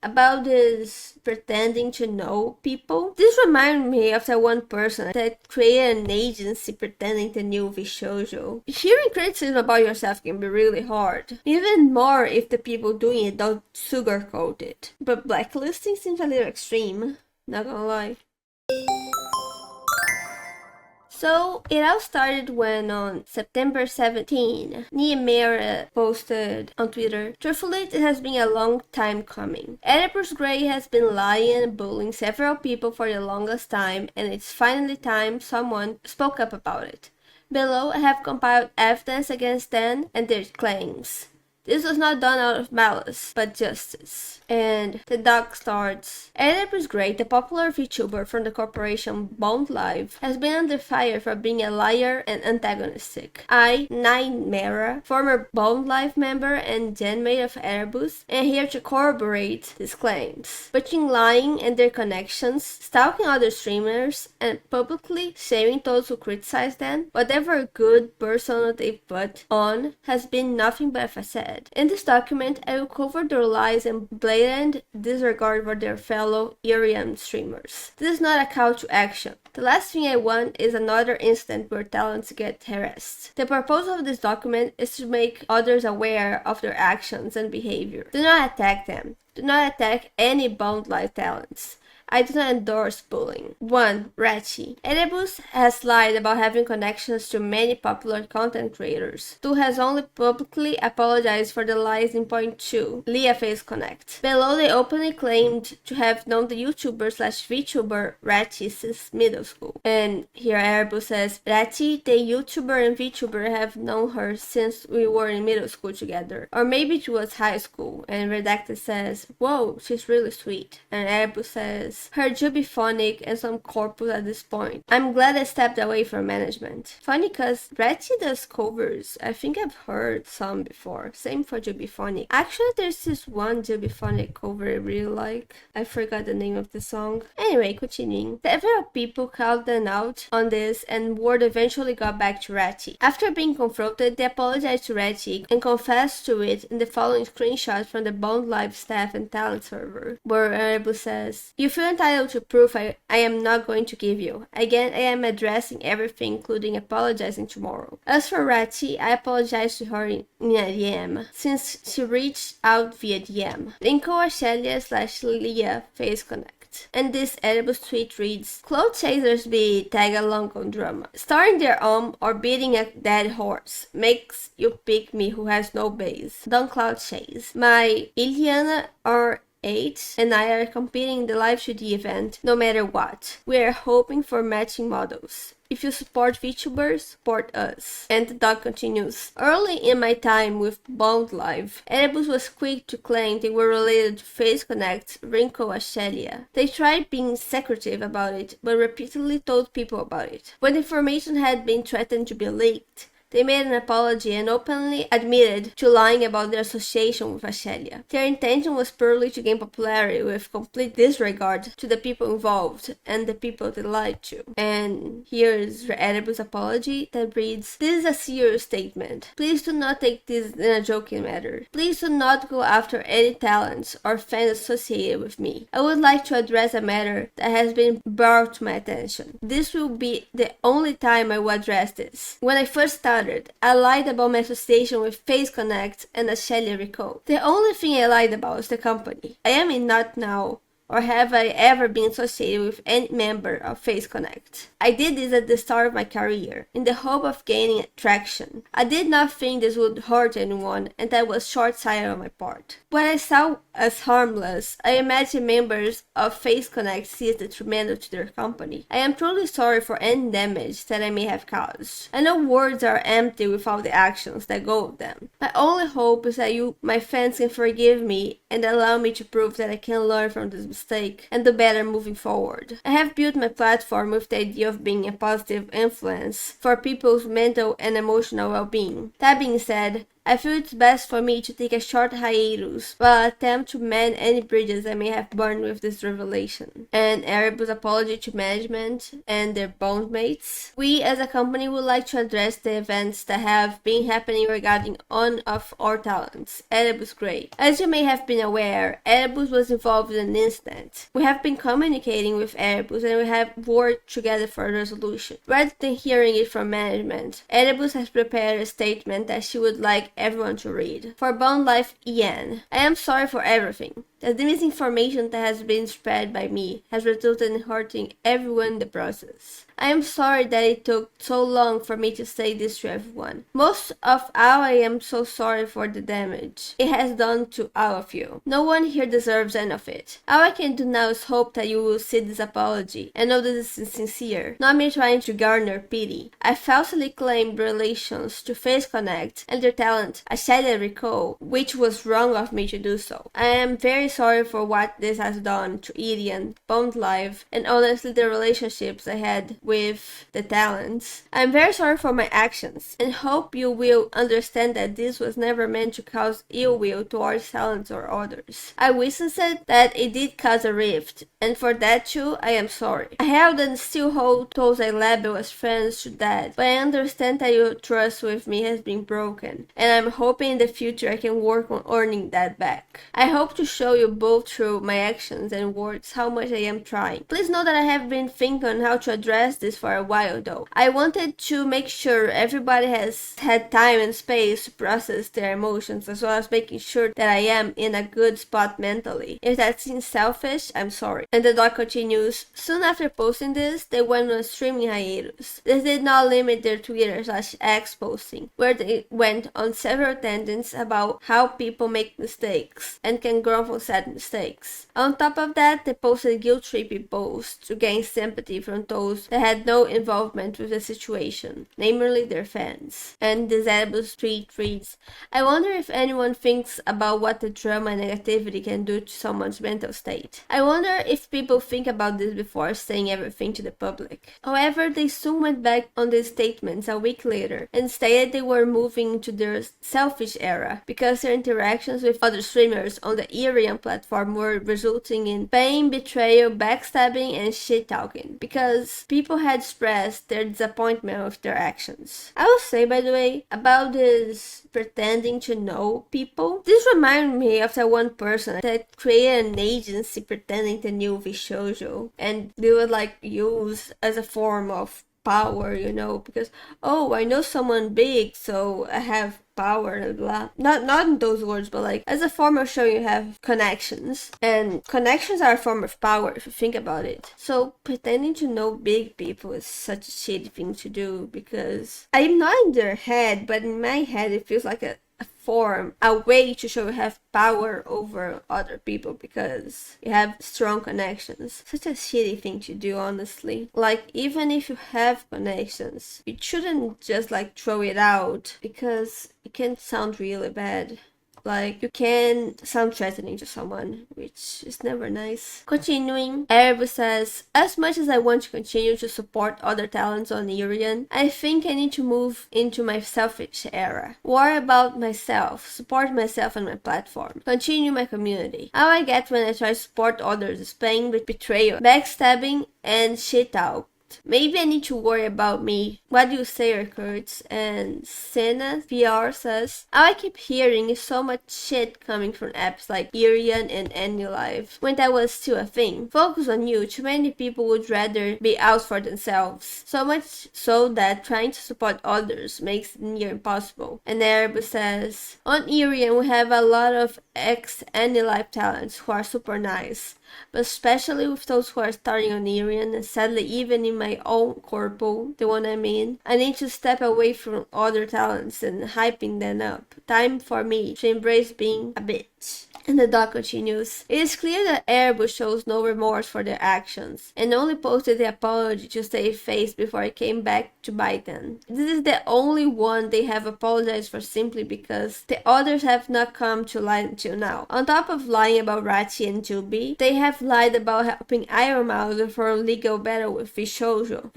about this pretending to know people. This reminded me of that one person that created an agency pretending to know VTuber. Hearing criticism about yourself can be really hard, even more if the people doing it don't sugarcoat it. But blacklisting seems a little extreme, not gonna lie. So it all started when on September 17, Niemera posted on Twitter, "Truthfully, it has been a long time coming. Oedipus Grey has been lying and bullying several people for the longest time, and it's finally time someone spoke up about it. Below, I have compiled evidence against them and their claims. This was not done out of malice, but justice." And the doc starts, "Oedipus Grey, the popular VTuber from the corporation Bond Live, has been under fire for being a liar and antagonistic. I, Nightmare, former Bond Live member and genmate of Oedipus, am here to corroborate his claims. Between lying and their connections, stalking other streamers, and publicly shaming those who criticize them, whatever good persona they put on has been nothing but a facade. In this document, I will cover their lies and blatant disregard for their fellow Irian streamers. This is not a call to action. The last thing I want is another incident where talents get harassed. The purpose of this document is to make others aware of their actions and behavior. Do not attack them. Do not attack any Bond Live talents. I do not endorse bullying." 1. Ratchy. Oedipus has lied about having connections to many popular content creators. 2. Has only publicly apologized for the lies in point 2. Leah Face Connect. Below, they openly claimed to have known the YouTuber/VTuber Ratchy since middle school. And here Oedipus says, "Ratchy, the YouTuber and VTuber, have known her since we were in middle school together. Or maybe it was high school." And Redacted says, "Whoa, she's really sweet." And Oedipus says, "Her jubiphonic and some corpus at this point. I'm glad I stepped away from management." Funny cause Ratchy does covers. I think I've heard some before. Same for jubiphonic. Actually, there's this one jubiphonic cover I really like. I forgot the name of the song. Anyway, continuing. Several people called them out on this and word eventually got back to Ratchy. After being confronted, they apologized to Ratchy and confessed to it in the following screenshot from the Bond Live staff and talent server, where Oedipus says, "You feel entitled to proof I am not going to give you. Again, I am addressing everything, including apologizing tomorrow." As for Ratchy, I apologized to her in a DM, since she reached out via DM. Linko Ashelia/Leah Face Connect. And this Oedipus tweet reads, "Clout chasers be tag along on drama. Starting their own or beating a dead horse makes you pick me who has no base. Don't Clout chase. My Iliana or 8 and I are competing in the live 2D event no matter what. We are hoping for matching models. If you support VTubers, support us." And the doc continues, "Early in my time with Bond Live, Oedipus was quick to claim they were related to Face Connect Rinko Ashelia. They tried being secretive about it, but repeatedly told people about it. When the information had been threatened to be leaked, they made an apology and openly admitted to lying about their association with Ashelia. Their intention was purely to gain popularity with complete disregard to the people involved and the people they lied to." And here is Oedipus' apology that reads, "This is a serious statement. Please do not take this in a joking matter. Please do not go after any talents or fans associated with me. I would like to address a matter that has been brought to my attention. This will be the only time I will address this. When I first started, I lied about my association with Face Connect and Ashelia Rico. The only thing I lied about is the company. I am not now, or have I ever been associated with any member of Face Connect. I did this at the start of my career, in the hope of gaining traction. I did not think this would hurt anyone, and that was short-sighted on my part. What I saw as harmless, I imagine members of Face Connect see as detrimental to their company. I am truly sorry for any damage that I may have caused. I know words are empty without the actions that go with them. My only hope is that you, my fans, can forgive me and allow me to prove that I can learn from this mistake and do better moving forward. I have built my platform with the idea of being a positive influence for people's mental and emotional well-being. That being said, I feel it's best for me to take a short hiatus while I attempt to mend any bridges I may have burned with this revelation. And Erebus' apology to management and their bondmates. We as a company would like to address the events that have been happening regarding one of our talents, Erebus Grey. As you may have been aware, Erebus was involved in an incident. We have been communicating with Erebus and we have worked together for a resolution. Rather than hearing it from management, Erebus has prepared a statement that she would like everyone to read. For Bond Life Ian, I am sorry for everything. The misinformation that has been spread by me has resulted in hurting everyone in the process. I am sorry that it took so long for me to say this to everyone. Most of all, I am so sorry for the damage it has done to all of you. No one here deserves any of it. All I can do now is hope that you will see this apology and know this is sincere, not me trying to garner pity. I falsely claimed relations to Face Connect and their talent, I said I recall, which was wrong of me to do so. I am very sorry for what this has done to Ian, Bond Life, and honestly the relationships I had with the talents. I'm very sorry for my actions and hope you will understand that this was never meant to cause ill will towards talents or others. I witnessed that it did cause a rift, and for that too I am sorry. I held and still hold those I label as friends to that, but I understand that your trust with me has been broken, and I'm hoping in the future I can work on earning that back. I hope to show you both through my actions and words how much I am trying. Please know that I have been thinking on how to address this for a while though. I wanted to make sure everybody has had time and space to process their emotions, as well as making sure that I am in a good spot mentally. If that seems selfish, I'm sorry. And the doc continues, soon after posting this, they went on a streaming hiatus. This did not limit their Twitter/X posting, where they went on several tangents about how people make mistakes and can grow from said mistakes. On top of that, they posted guilt-trippy posts to gain sympathy from those that had no involvement with the situation, namely their fans. And this Erebus tweet reads, I wonder if anyone thinks about what the drama and negativity can do to someone's mental state. I wonder if people think about this before saying everything to the public. However, they soon went back on these statements a week later and stated they were moving into their selfish era because their interactions with other streamers on the Irian platform were resulting in pain, betrayal, backstabbing, and shit-talking because people had expressed their disappointment with their actions. I will say, by the way, about this pretending to know people, this reminded me of that one person that created an agency pretending to know Vishojo, and they would like use as a form of power, you know, because oh, I know someone big, so I have power and blah. Not in those words, but like as a form of showing you have connections, and connections are a form of power if you think about it. So pretending to know big people is such a shitty thing to do, because I'm not in their head, but in my head it feels like a form, a way to show you have power over other people because you have strong connections. Such a shitty thing to do, honestly. Like, even if you have connections, you shouldn't just like throw it out because it can sound really bad. Like, you can sound threatening to someone, which is never nice. Continuing, Erebus says, as much as I want to continue to support other talents on Irian, I think I need to move into my selfish era. Worry about myself, support myself and my platform, continue my community. How I get when I try to support others is playing with betrayal, backstabbing, and shit out. Maybe I need to worry about me. What do you say, Kurtz? And Senna VR says, all I keep hearing is so much shit coming from apps like Irian and AnyLive. When that was still a thing. Focus on you. Too many people would rather be out for themselves. So much so that trying to support others makes it near impossible. And Erebus says, on Irian we have a lot of ex-AnyLive talents who are super nice. But especially with those who are starting on Irian, and sadly even in my own corpo, the one I'm in, I need to step away from other talents and hyping them up. Time for me to embrace being a bitch. And the doc continues, it is clear that Airbus shows no remorse for their actions, and only posted the apology to save face before it came back to bite them. This is the only one they have apologized for simply because the others have not come to light until now. On top of lying about Rachi and Jubi, they have lied about helping Iron Mouse for a legal battle with Vishoujo.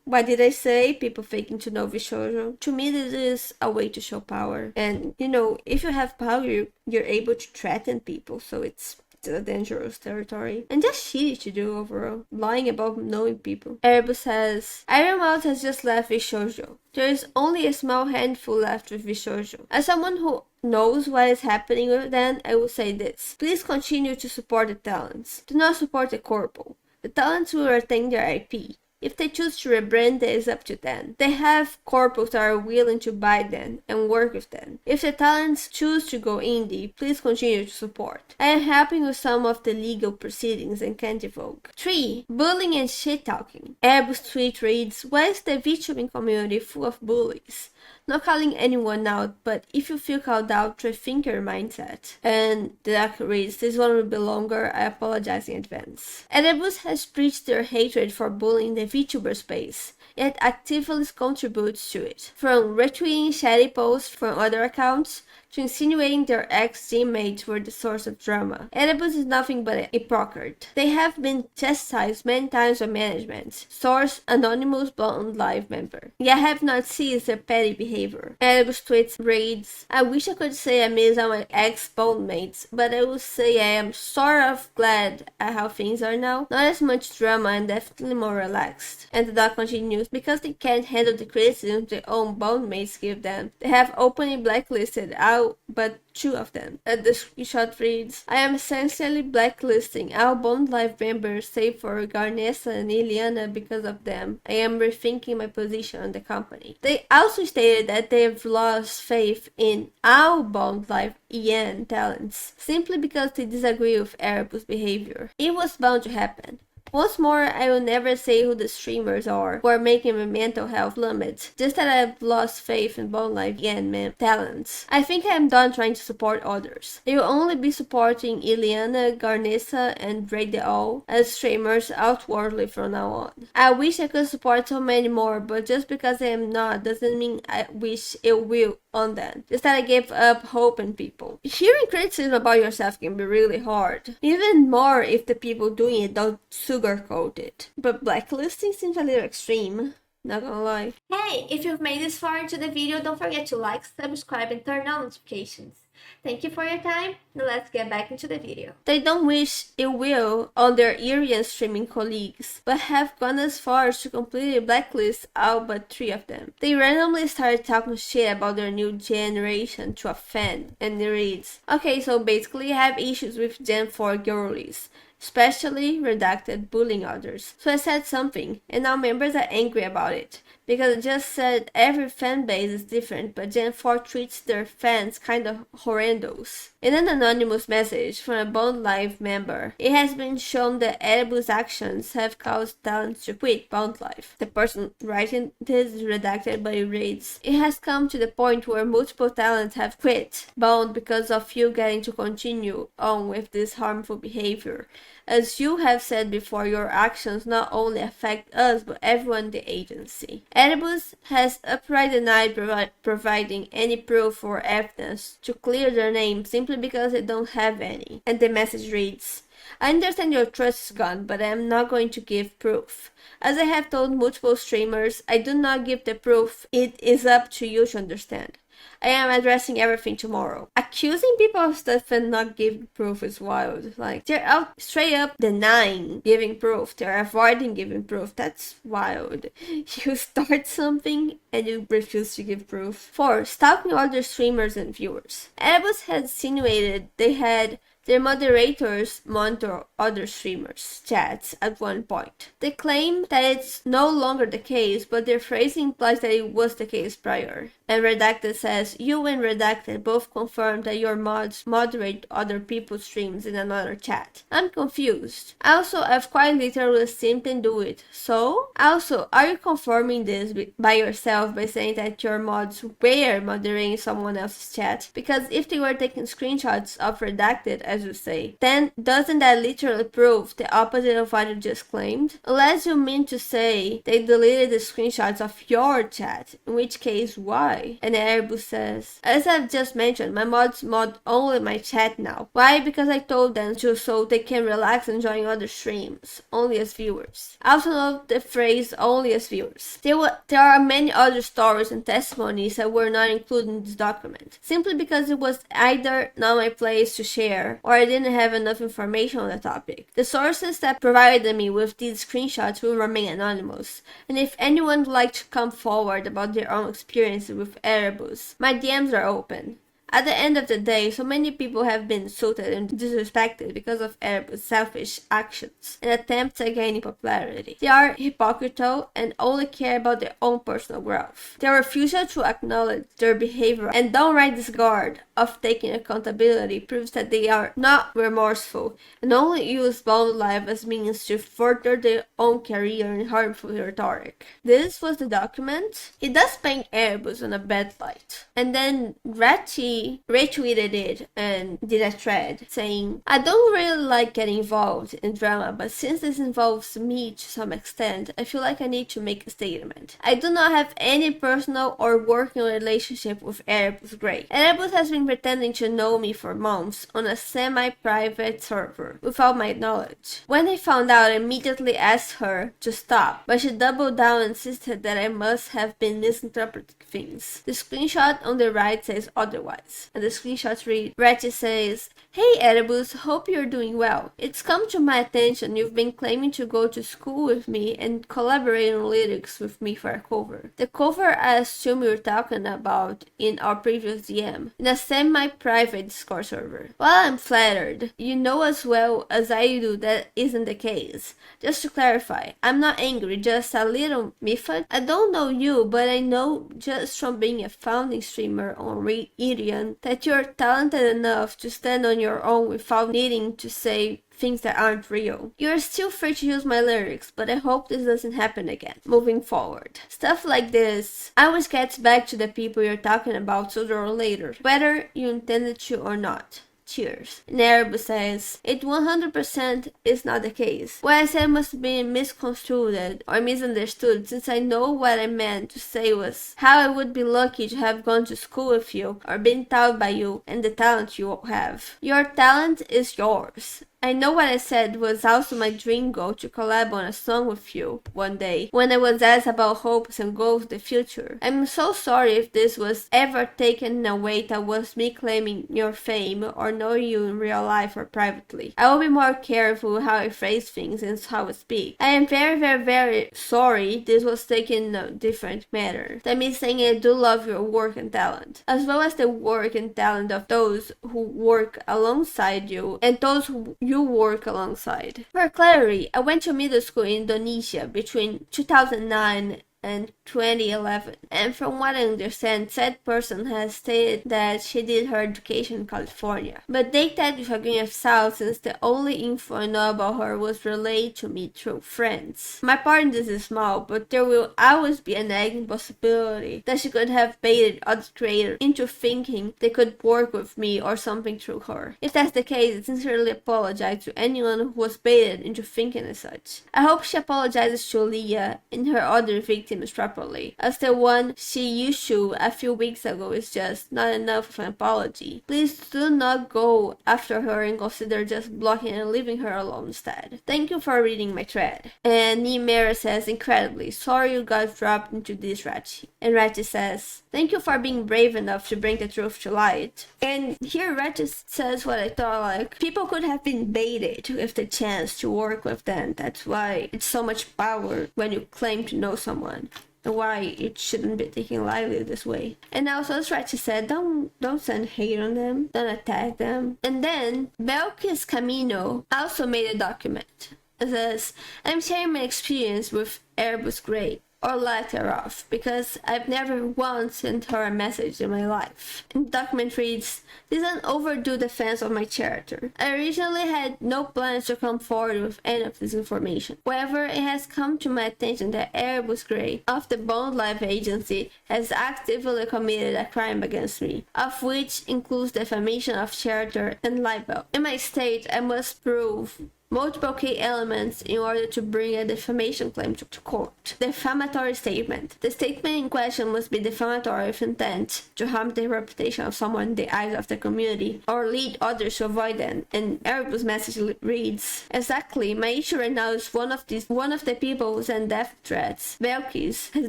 What did I say? People faking to know Vishoujo. To me, this is a way to show power. And, you know, if you have power, you're able to threaten people, so it's a dangerous territory. And just shitty to do overall. Lying about knowing people. Erbo says, Iron Mouse has just left Vishoujo. There is only a small handful left with Vishoujo. As someone who knows what is happening with them, I will say this. Please continue to support the talents. Do not support the corpo. The talents will retain their IP. If they choose to rebrand, that is up to them. They have corpos that are willing to buy them and work with them. If the talents choose to go indie, please continue to support. I am helping with some of the legal proceedings and can't evoke. 3. Bullying and shit-talking. Airbus tweet reads, why is the VTubing community full of bullies? Not calling anyone out, but if you feel called out, rethink your mindset. And the doc reads, this one will be longer, I apologize in advance. Airbus has preached their hatred for bullying the VTuber space, yet actively contributes to it. From retweeting shady posts from other accounts, to insinuating their ex-teammates were the source of drama. Airbus is nothing but a hypocrite. They have been chastised many times by management. Source, anonymous Blonde Live member. Yet have not ceased their petty behavior. Airbus tweets reads, I wish I could say I miss all my ex-Bond mates, but I will say I am sort of glad at how things are now. Not as much drama and definitely more relaxed. And the doc continues, because they can't handle the criticism their own Bond mates give them, they have openly blacklisted out but 2 of them. And the screenshot reads, I am essentially blacklisting all Bond Live members save for Garnessa and Iliana because of them. I am rethinking my position on the company. They also stated that they have lost faith in all Bond Live EN talents simply because they disagree with Airbus behavior. It was bound to happen. Once more, I will never say who the streamers are who are making my mental health plummet, just that I have lost faith in Bone Life and talents. I think I am done trying to support others. I will only be supporting Iliana, Garnessa, and Ray All as streamers outwardly from now on. I wish I could support so many more, but just because I am not doesn't mean I wish it will on them. Just that I gave up hope in people. Hearing criticism about yourself can be really hard. Even more if the people doing it don't sugarcoat it. But blacklisting seems a little extreme. Not gonna lie. Hey, if you've made this far into the video, don't forget to like, subscribe, and turn on notifications. Thank you for your time. Now let's get back into the video. They don't wish ill will on their Irian streaming colleagues, but have gone as far as to completely blacklist all but 3 of them. They randomly started talking shit about their new generation to a fan, and it reads, okay, so basically I have issues with Gen 4 girlies, especially redacted bullying others. So I said something, and now members are angry about it, because I just said every fan base is different, but Gen 4 treats their fans kind of horrendous. In an anonymous message from a Bond Live member, it has been shown that Airbus actions have caused talents to quit Bond Live. The person writing this is redacted, but it reads, it has come to the point where multiple talents have quit Bond because of you getting to continue on with this harmful behavior. As you have said before, your actions not only affect us, but everyone in the agency. Airbus has upright denied providing any proof or evidence to clear their name simply because they don't have any. And the message reads, I understand your trust is gone, but I am not going to give proof. As I have told multiple streamers, I do not give the proof. It is up to you to understand. I am addressing everything tomorrow. Accusing people of stuff and not giving proof is wild. Like, they're out straight up denying giving proof. They're avoiding giving proof. That's wild. You start something and you refuse to give proof. 4. Stalking other streamers and viewers. Airbus has insinuated they had Their moderators monitor other streamers' chats at one point. They claim that it's no longer the case, but their phrasing implies that it was the case prior. And Redacted says, you and Redacted both confirmed that your mods moderate other people's streams in another chat. I'm confused. Also, I've quite literally seen them do it. So? Also, are you confirming this by yourself by saying that your mods were moderating someone else's chat? Because if they were taking screenshots of Redacted, as you say, then doesn't that literally prove the opposite of what you just claimed? Unless you mean to say they deleted the screenshots of your chat, in which case why? And Erebus says, as I've just mentioned, my mods mod only my chat now. Why? Because I told them to so they can relax and join other streams, only as viewers. I also note the phrase only as viewers. There are many other stories and testimonies that were not included in this document, simply because it was either not my place to share or I didn't have enough information on the topic. The sources that provided me with these screenshots will remain anonymous, and if anyone would like to come forward about their own experiences with Erebus, my DMs are open. At the end of the day, so many people have been insulted and disrespected because of Erebus' selfish actions and attempts at gaining popularity. They are hypocritical and only care about their own personal growth. Their refusal to acknowledge their behavior and downright disregard of taking accountability proves that they are not remorseful and only use bound life as means to further their own career in harmful rhetoric. This was the document. It does paint Erebus on a bad light. And then Ratchy retweeted it and did a thread saying, I don't really like getting involved in drama, but since this involves me to some extent, I feel like I need to make a statement. I do not have any personal or working relationship with Erebus Grey. Erebus has been pretending to know me for months on a semi-private server without my knowledge. When I found out, I immediately asked her to stop, but she doubled down and insisted that I must have been misinterpreting things. The screenshot on the right says otherwise, and the screenshots read, Ratchet says, Hey Erebus, hope you're doing well. It's come to my attention you've been claiming to go to school with me and collaborate on lyrics with me for a cover. The cover I assume you're talking about in our previous DM, in a semi-private Discord server. While I'm flattered, you know as well as I do that isn't the case. Just to clarify, I'm not angry, just a little miffed. I don't know you, but I know just from being a founding streamer on Irian that you're talented enough to stand on your own without needing to say things that aren't real. You're still free to use my lyrics, but I hope this doesn't happen again, moving forward. Stuff like this always gets back to the people you're talking about sooner or later, whether you intended to or not. Cheers. And Erebus says, it 100% is not the case. What I said must be misconstrued or misunderstood, since I know what I meant to say was how I would be lucky to have gone to school with you or been taught by you and the talent you have. Your talent is yours. I know what I said was also my dream goal to collab on a song with you one day when I was asked about hopes and goals in the future. I'm so sorry if this was ever taken in a way that was me claiming your fame or knowing you in real life or privately. I will be more careful how I phrase things and how I speak. I am very sorry this was taken in a different manner. That means saying I do love your work and talent, as well as the work and talent of those who work alongside you and those who you work alongside. For clarity, I went to middle school in Indonesia between 2009 and 2011, and from what I understand, said person has stated that she did her education in California, but take that with a grain of salt since the only info I know about her was relayed to me through friends. My part in this is small, but there will always be a nagging possibility that she could have baited other creators into thinking they could work with me or something through her. If that's the case, I sincerely apologize to anyone who was baited into thinking as such. I hope she apologizes to Leah and her other victims properly, as the one she issued a few weeks ago is just not enough of an apology. Please do not go after her and consider just blocking and leaving her alone instead. Thank you for reading my thread. And Nimera says, incredibly, sorry you got dropped into this, Ratchy. And Ratchy says, thank you for being brave enough to bring the truth to light. And here Ratchy says what I thought, like, people could have been baited with the chance to work with them. That's why it's so much power when you claim to know someone. why it shouldn't be taken lightly this way. And also, as Ratchet said, don't send hate on them, don't attack them. And then Belkis Camino also made a document. It says, I'm sharing my experience with Erebus Grey, or lack thereof, because I've never once sent her a message in my life. And the document reads, this is an overdue defense of my character. I originally had no plans to come forward with any of this information. However, it has come to my attention that Erebus Grey of the Bond Life Agency has actively committed a crime against me, of which includes defamation of character and libel. In my state, I must prove multiple key elements in order to bring a defamation claim to court. Defamatory statement. The statement in question must be defamatory with intent to harm the reputation of someone in the eyes of the community or lead others to avoid them. And Erebus' message reads, exactly, my issue right now is one of the people who sent death threats. Belkis has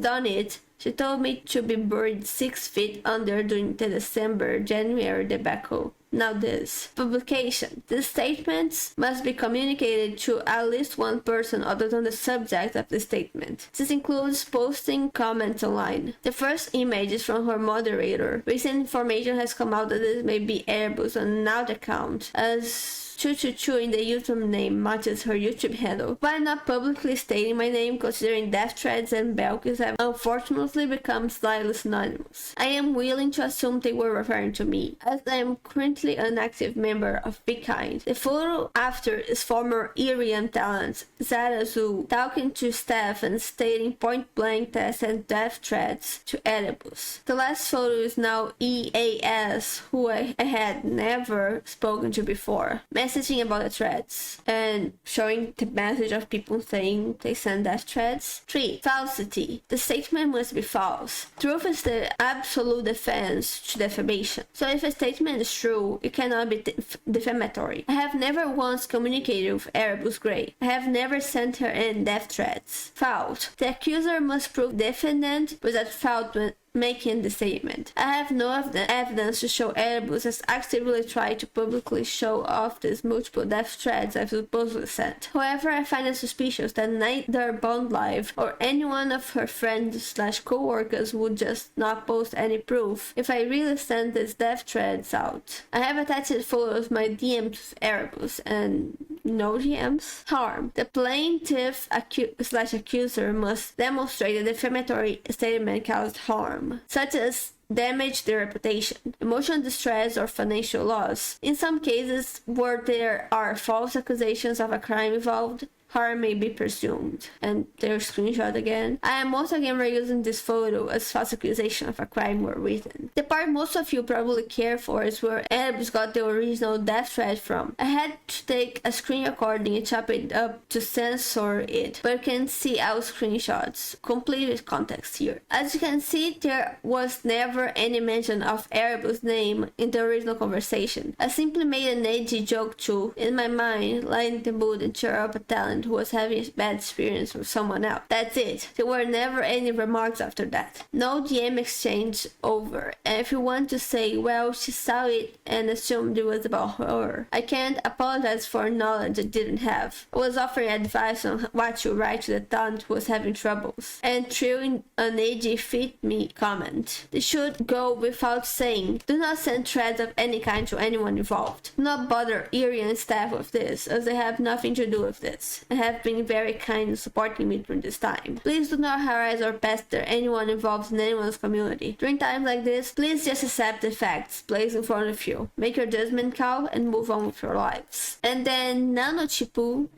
done it. She told me to be buried 6 feet under during the December-January debacle. Now this. Publication. The statements must be communicated to at least one person other than the subject of the statement. This includes posting comments online. The first image is from her moderator. Recent information has come out that this may be Erebus on an out account, as 222 in the YouTube name matches her YouTube handle. But I'm not publicly stating my name, considering death threats and Belkis have unfortunately become slightly synonymous. I am willing to assume they were referring to me, as I am currently an active member of Be Kind. The photo after is former Irian talent Zarazu talking to staff and stating point blank that sent death threats to Oedipus. The last photo is now EAS, who I had never spoken to before, messaging about the threats and showing the message of people saying they send death threats. 3. Falsity. The statement must be false. Truth is the absolute defense to defamation. So if a statement is true, it cannot be defamatory. I have never once communicated with Erebus Grey. I have never sent her any death threats. Fault. The accuser must prove defendant was at fault when making the statement. I have no evidence to show Erebus has actively tried to publicly show off these multiple death threats I've supposedly sent. However, I find it suspicious that neither Bond Live or any one of her friends/co-workers would just not post any proof if I really sent these death threats out. I have attached photos of my DMs with Erebus and no DMs. Harm. The plaintiff/accuser must demonstrate a defamatory statement caused harm, such as damage their reputation, emotional distress, or financial loss. In some cases where there are false accusations of a crime involved, harm may be presumed. And their screenshot again. I am once again reusing this photo as false accusation of a crime were written. The part most of you probably care for is where Erebus got the original death threat from. I had to take a screen recording and chop it up to censor it, but you can see our screenshots, complete with context here. As you can see, there was never any mention of Erebus' name in the original conversation. I simply made an edgy joke to, in my mind, lighten the mood and cheer up a talent who was having a bad experience with someone else. That's it. There were never any remarks after that. No DM exchange over. And if you want to say, well, she saw it and assumed it was about her, I can't apologize for knowledge I didn't have. I was offering advice on what to write to the talent who was having troubles, and threw an edgy fit me comment. This should go without saying. Do not send threats of any kind to anyone involved. Do not bother Irian staff with this, as they have nothing to do with this, and have been very kind in supporting me during this time. Please do not harass or pester anyone involved in anyone's community. During times like this, please just accept the facts placed in front of you. Make your judgment call and move on with your lives. And then Nanochipu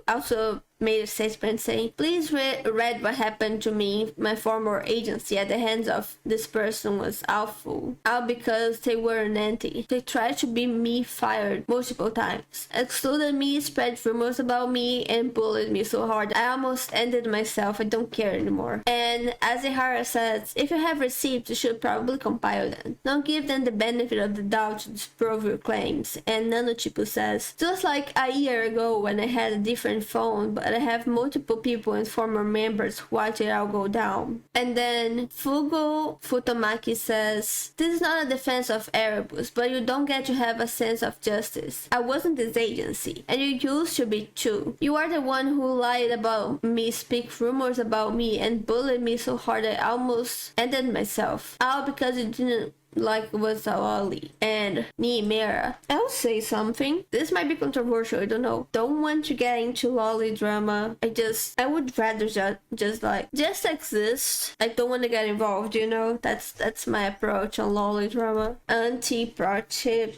also made a statement saying, please read what happened to me, my former agency, at the hands of this person was awful. All because they were an anti. They tried to be me fired multiple times, excluded me, spread rumors about me, and bullied me so hard I almost ended myself. I don't care anymore. And as Ihara says, if you have receipts, you should probably compile them. Don't give them the benefit of the doubt to disprove your claims. And Nanochipu says, just like a year ago when I had a different phone, but but I have multiple people and former members watch it all go down. And then Fugo Futomaki says, this is not a defense of Erebus, but you don't get to have a sense of justice. I wasn't this agency, and you used to be too. You are the one who lied about me, speak rumors about me, and bullied me so hard I almost ended myself. All because you didn't like was a lolly. And Niimera, I'll say something. This might be controversial, I don't know. Don't want to get into lolly drama. I would rather just exist. I don't want to get involved, you know? That's my approach on lolly drama. Anti-pro-ship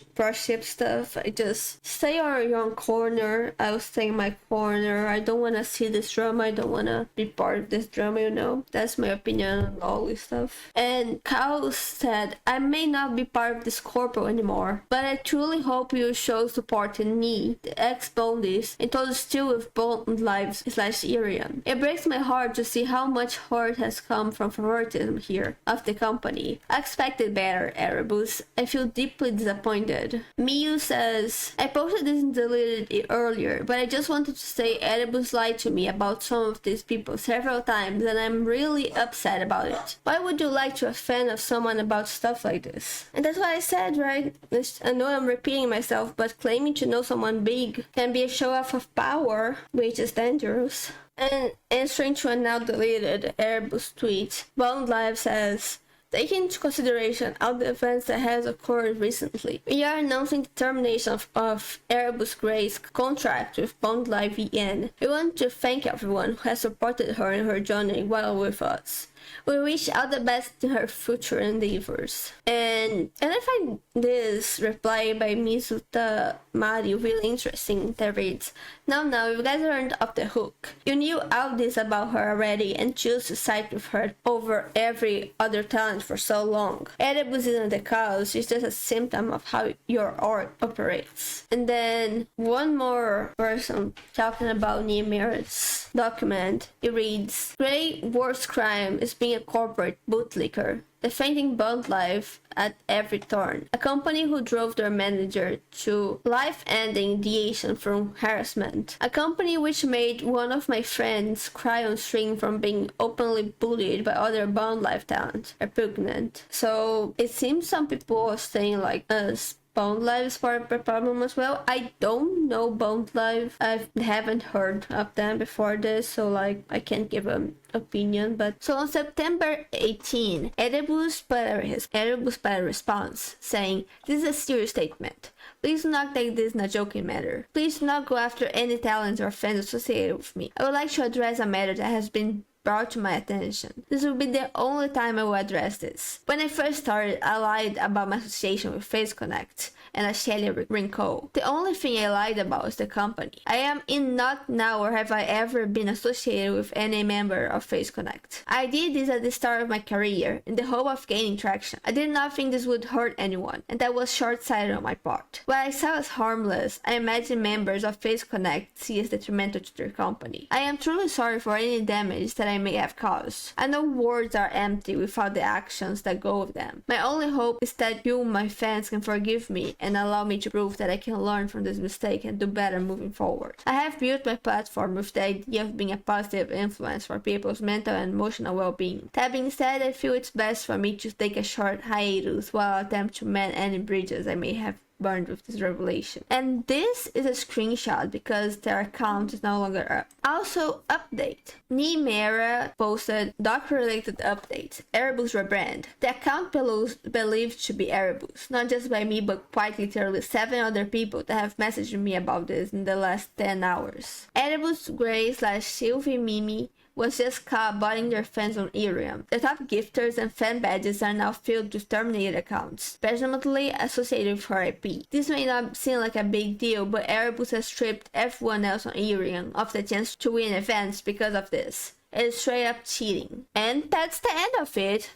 stuff. I just stay on your own corner. I'll stay in my corner. I don't want to see this drama. I don't want to be part of this drama, you know? That's my opinion on lolly stuff. And Kao said, I may not be part of this corpo anymore, but I truly hope you show support in me, the ex-Bondies, and told still with Bond Lives / Irian. It breaks my heart to see how much hurt has come from favoritism here of the company. I expected better, Erebus. I feel deeply disappointed. Miyu says, I posted this and deleted it earlier, but I just wanted to say Erebus lied to me about some of these people several times and I'm really upset about it. Why would you lie to a fan of someone about stuff like this? And that's what I said, right? I know I'm repeating myself, but claiming to know someone big can be a show off of power, which is dangerous. And answering to a now deleted Erebus tweet, Bond Live says, taking into consideration all the events that has occurred recently, we are announcing the termination of Erebus Gray's contract with Bond Live VN. We want to thank everyone who has supported her in her journey while with us. We wish all the best in her future endeavors. And I find this reply by Mizuta Mari really interesting that reads, Now, you guys aren't off the hook. You knew all this about her already and chose to side with her over every other talent for so long. Erebus isn't the cause, it's just a symptom of how your org operates. And then one more person talking about Niimera's document. It reads, Grey worst crime is being a corporate bootlicker, defending Bond Life at every turn. A company who drove their manager to life-ending deation from harassment. A company which made one of my friends cry on stream from being openly bullied by other Bond Life talent. Repugnant. So it seems some people are saying like us. Bond Live is part of the problem as well. I don't know Bond Live. I haven't heard of them before this, so like I can't give an opinion. But so on September 18, Erebus put a response saying, "This is a serious statement. Please do not take this in a joking matter. Please do not go after any talents or fans associated with me. I would like to address a matter that has been brought to my attention. This will be the only time I will address this. When I first started, I lied about my association with Face Connect and Ashelia Rinko. The only thing I lied about is the company. I am in not now or have I ever been associated with any member of Face Connect. I did this at the start of my career in the hope of gaining traction. I did not think this would hurt anyone, and that was short-sighted on my part. What I saw as harmless, I imagine members of Face Connect see as detrimental to their company. I am truly sorry for any damage that I may have caused. I know words are empty without the actions that go with them. My only hope is that you, my fans, can forgive me and allow me to prove that I can learn from this mistake and do better moving forward. I have built my platform with the idea of being a positive influence for people's mental and emotional well-being. That being said, I feel it's best for me to take a short hiatus while I attempt to mend any bridges I may have burned with this revelation." And this is a screenshot because their account is no longer up. Also, update. Niimera posted doc-related updates. Erebus rebrand. The account believed to be Erebus, not just by me but quite literally 7 other people that have messaged me about this in the last 10 hours. Erebus Grey / Sylvie Mimi was just caught botting their fans on Irium. The top gifters and fan badges are now filled with terminated accounts, presumably associated with her IP. This may not seem like a big deal, but Erebus has stripped everyone else on Irium of the chance to win events because of this. It is straight up cheating. And that's the end of it.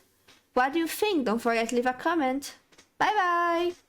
What do you think? Don't forget to leave a comment. Bye bye!